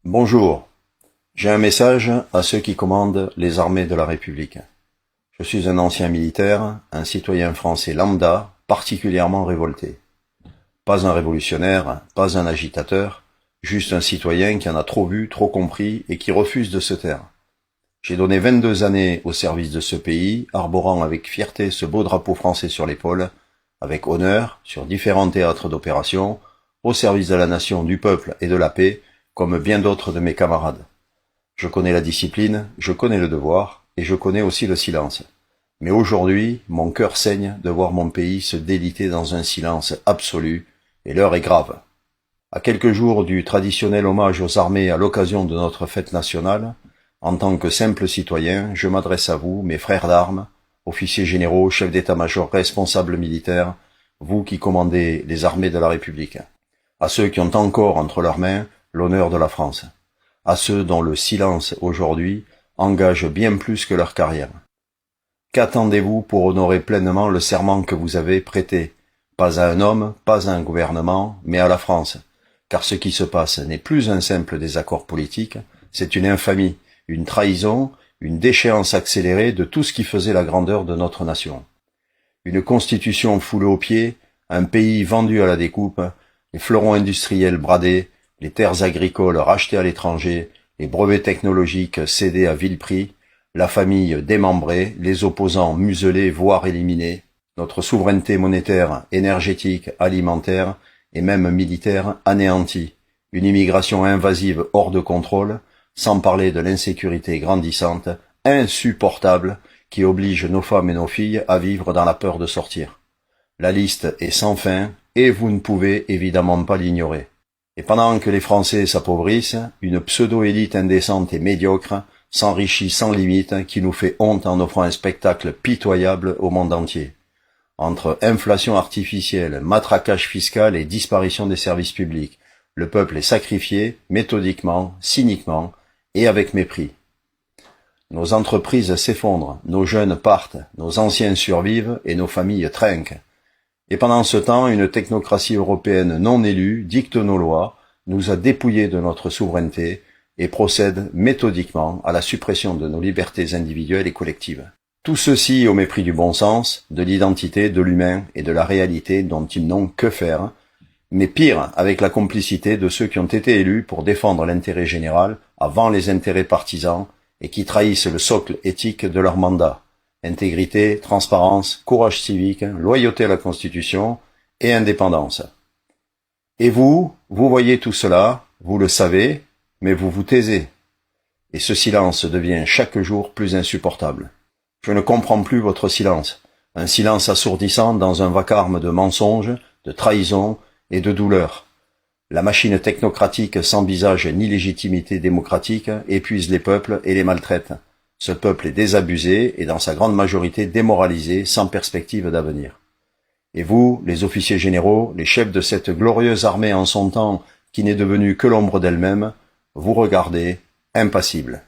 Bonjour, j'ai un message à ceux qui commandent les armées de la République. Je suis un ancien militaire, un citoyen français lambda, particulièrement révolté. Pas un révolutionnaire, pas un agitateur, juste un citoyen qui en a trop vu, trop compris et qui refuse de se taire. J'ai donné 22 années au service de ce pays, arborant avec fierté ce beau drapeau français sur l'épaule, avec honneur, sur différents théâtres d'opération, au service de la nation, du peuple et de la paix, comme bien d'autres de mes camarades. Je connais la discipline, je connais le devoir, et je connais aussi le silence. Mais aujourd'hui, mon cœur saigne de voir mon pays se déliter dans un silence absolu, et l'heure est grave. À quelques jours du traditionnel hommage aux armées à l'occasion de notre fête nationale, en tant que simple citoyen, je m'adresse à vous, mes frères d'armes, officiers généraux, chefs d'état-major, responsables militaires, vous qui commandez les armées de la République, à ceux qui ont encore entre leurs mains l'honneur de la France, à ceux dont le silence aujourd'hui engage bien plus que leur carrière. Qu'attendez-vous pour honorer pleinement le serment que vous avez prêté, pas à un homme, pas à un gouvernement, mais à la France, car ce qui se passe n'est plus un simple désaccord politique, c'est une infamie, une trahison, une déchéance accélérée de tout ce qui faisait la grandeur de notre nation. Une constitution foulée aux pieds, un pays vendu à la découpe, les fleurons industriels bradés, les terres agricoles rachetées à l'étranger, les brevets technologiques cédés à vil prix, la famille démembrée, les opposants muselés voire éliminés, notre souveraineté monétaire, énergétique, alimentaire et même militaire anéantie, une immigration invasive hors de contrôle, sans parler de l'insécurité grandissante, insupportable, qui oblige nos femmes et nos filles à vivre dans la peur de sortir. La liste est sans fin et vous ne pouvez évidemment pas l'ignorer. Et pendant que les Français s'appauvrissent, une pseudo-élite indécente et médiocre s'enrichit sans limite qui nous fait honte en offrant un spectacle pitoyable au monde entier. Entre inflation artificielle, matraquage fiscal et disparition des services publics, le peuple est sacrifié méthodiquement, cyniquement et avec mépris. Nos entreprises s'effondrent, nos jeunes partent, nos anciens survivent et nos familles trinquent. Et pendant ce temps, une technocratie européenne non élue dicte nos lois, nous a dépouillés de notre souveraineté et procède méthodiquement à la suppression de nos libertés individuelles et collectives. Tout ceci au mépris du bon sens, de l'identité, de l'humain et de la réalité dont ils n'ont que faire, mais pire, avec la complicité de ceux qui ont été élus pour défendre l'intérêt général avant les intérêts partisans et qui trahissent le socle éthique de leur mandat. Intégrité, transparence, courage civique, loyauté à la Constitution et indépendance. Et vous voyez tout cela, vous le savez, mais vous vous taisez. Et ce silence devient chaque jour plus insupportable. Je ne comprends plus votre silence, un silence assourdissant dans un vacarme de mensonges, de trahisons et de douleurs. La machine technocratique sans visage ni légitimité démocratique épuise les peuples et les maltraite. Ce peuple est désabusé et dans sa grande majorité démoralisé, sans perspective d'avenir. Et vous, les officiers généraux, les chefs de cette glorieuse armée en son temps, qui n'est devenue que l'ombre d'elle-même, vous regardez, impassibles.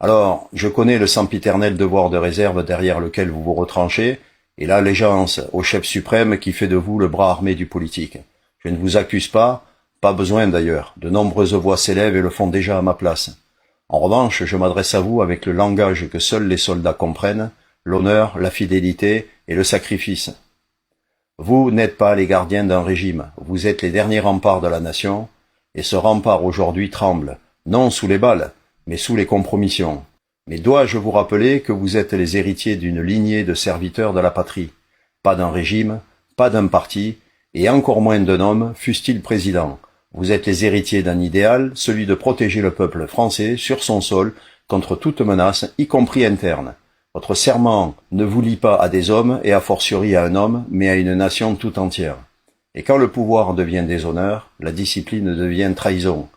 Alors, je connais le sempiternel devoir de réserve derrière lequel vous vous retranchez, et l'allégeance au chef suprême qui fait de vous le bras armé du politique. Je ne vous accuse pas besoin d'ailleurs, de nombreuses voix s'élèvent et le font déjà à ma place. En revanche, je m'adresse à vous avec le langage que seuls les soldats comprennent, l'honneur, la fidélité et le sacrifice. Vous n'êtes pas les gardiens d'un régime, vous êtes les derniers remparts de la nation, et ce rempart aujourd'hui tremble, non sous les balles, mais sous les compromissions. Mais dois-je vous rappeler que vous êtes les héritiers d'une lignée de serviteurs de la patrie, pas d'un régime, pas d'un parti, et encore moins d'un homme, fût-il président. Vous êtes les héritiers d'un idéal, celui de protéger le peuple français sur son sol contre toute menace, y compris interne. Votre serment ne vous lie pas à des hommes et a fortiori à un homme, mais à une nation tout entière. Et quand le pouvoir devient déshonneur, la discipline devient trahison.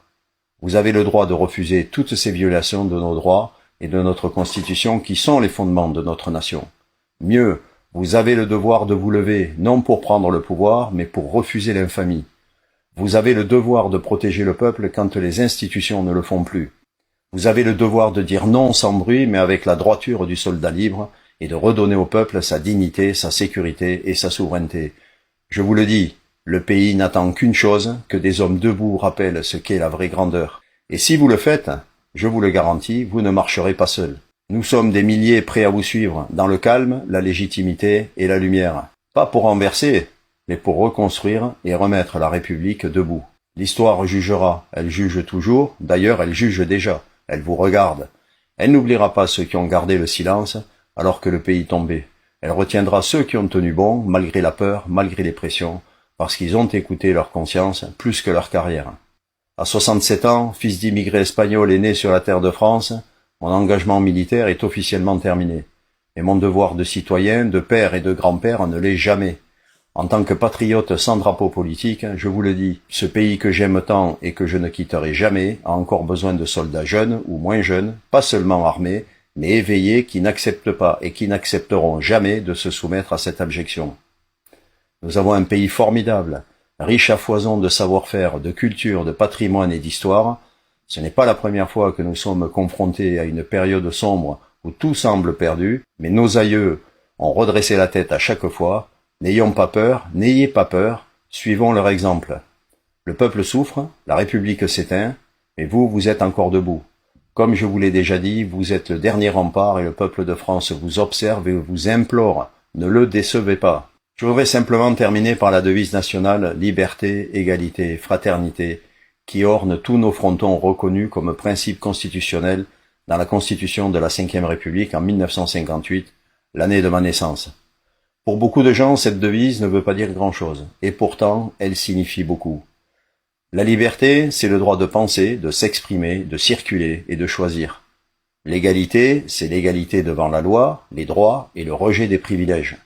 Vous avez le droit de refuser toutes ces violations de nos droits et de notre Constitution qui sont les fondements de notre nation. Mieux, vous avez le devoir de vous lever, non pour prendre le pouvoir, mais pour refuser l'infamie. Vous avez le devoir de protéger le peuple quand les institutions ne le font plus. Vous avez le devoir de dire non sans bruit, mais avec la droiture du soldat libre, et de redonner au peuple sa dignité, sa sécurité et sa souveraineté. Je vous le dis, le pays n'attend qu'une chose, que des hommes debout rappellent ce qu'est la vraie grandeur. Et si vous le faites, je vous le garantis, vous ne marcherez pas seul. Nous sommes des milliers prêts à vous suivre, dans le calme, la légitimité et la lumière. Pas pour renverser, mais pour reconstruire et remettre la République debout. L'histoire jugera, elle juge toujours, d'ailleurs elle juge déjà, elle vous regarde. Elle n'oubliera pas ceux qui ont gardé le silence alors que le pays tombait. Elle retiendra ceux qui ont tenu bon, malgré la peur, malgré les pressions, parce qu'ils ont écouté leur conscience plus que leur carrière. À 67 ans, fils d'immigrés espagnols et né sur la terre de France, mon engagement militaire est officiellement terminé. Mais mon devoir de citoyen, de père et de grand-père ne l'est jamais. En tant que patriote sans drapeau politique, je vous le dis, ce pays que j'aime tant et que je ne quitterai jamais a encore besoin de soldats jeunes ou moins jeunes, pas seulement armés, mais éveillés qui n'acceptent pas et qui n'accepteront jamais de se soumettre à cette abjection. Nous avons un pays formidable, riche à foison de savoir-faire, de culture, de patrimoine et d'histoire. Ce n'est pas la première fois que nous sommes confrontés à une période sombre où tout semble perdu, mais nos aïeux ont redressé la tête à chaque fois. N'ayons pas peur, n'ayez pas peur, suivons leur exemple. Le peuple souffre, la République s'éteint, mais vous, vous êtes encore debout. Comme je vous l'ai déjà dit, vous êtes le dernier rempart et le peuple de France vous observe et vous implore. Ne le décevez pas. Je voudrais simplement terminer par la devise nationale « Liberté, égalité, fraternité » qui orne tous nos frontons reconnus comme principe constitutionnel dans la Constitution de la Ve République en 1958, l'année de ma naissance. Pour beaucoup de gens, cette devise ne veut pas dire grand-chose, et pourtant, elle signifie beaucoup. La liberté, c'est le droit de penser, de s'exprimer, de circuler et de choisir. L'égalité, c'est l'égalité devant la loi, les droits et le rejet des privilèges.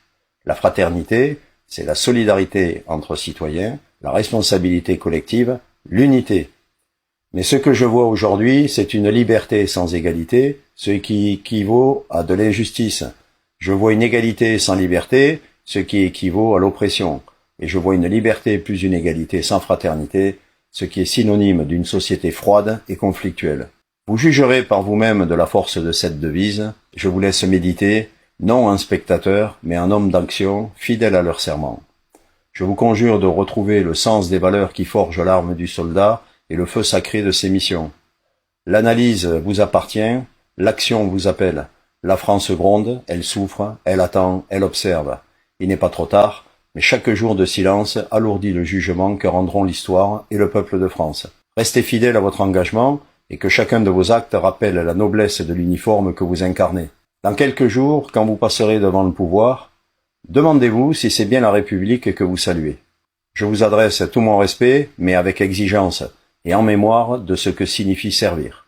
La fraternité, c'est la solidarité entre citoyens, la responsabilité collective, l'unité. Mais ce que je vois aujourd'hui, c'est une liberté sans égalité, ce qui équivaut à de l'injustice. Je vois une égalité sans liberté, ce qui équivaut à l'oppression. Et je vois une liberté plus une égalité sans fraternité, ce qui est synonyme d'une société froide et conflictuelle. Vous jugerez par vous-même de la force de cette devise. Je vous laisse méditer, non un spectateur, mais un homme d'action, fidèle à leur serment. Je vous conjure de retrouver le sens des valeurs qui forgent l'arme du soldat et le feu sacré de ses missions. L'analyse vous appartient, l'action vous appelle. La France gronde, elle souffre, elle attend, elle observe. Il n'est pas trop tard, mais chaque jour de silence alourdit le jugement que rendront l'histoire et le peuple de France. Restez fidèles à votre engagement et que chacun de vos actes rappelle la noblesse de l'uniforme que vous incarnez. Dans quelques jours, quand vous passerez devant le pouvoir, demandez-vous si c'est bien la République que vous saluez. Je vous adresse tout mon respect, mais avec exigence, et en mémoire de ce que signifie servir.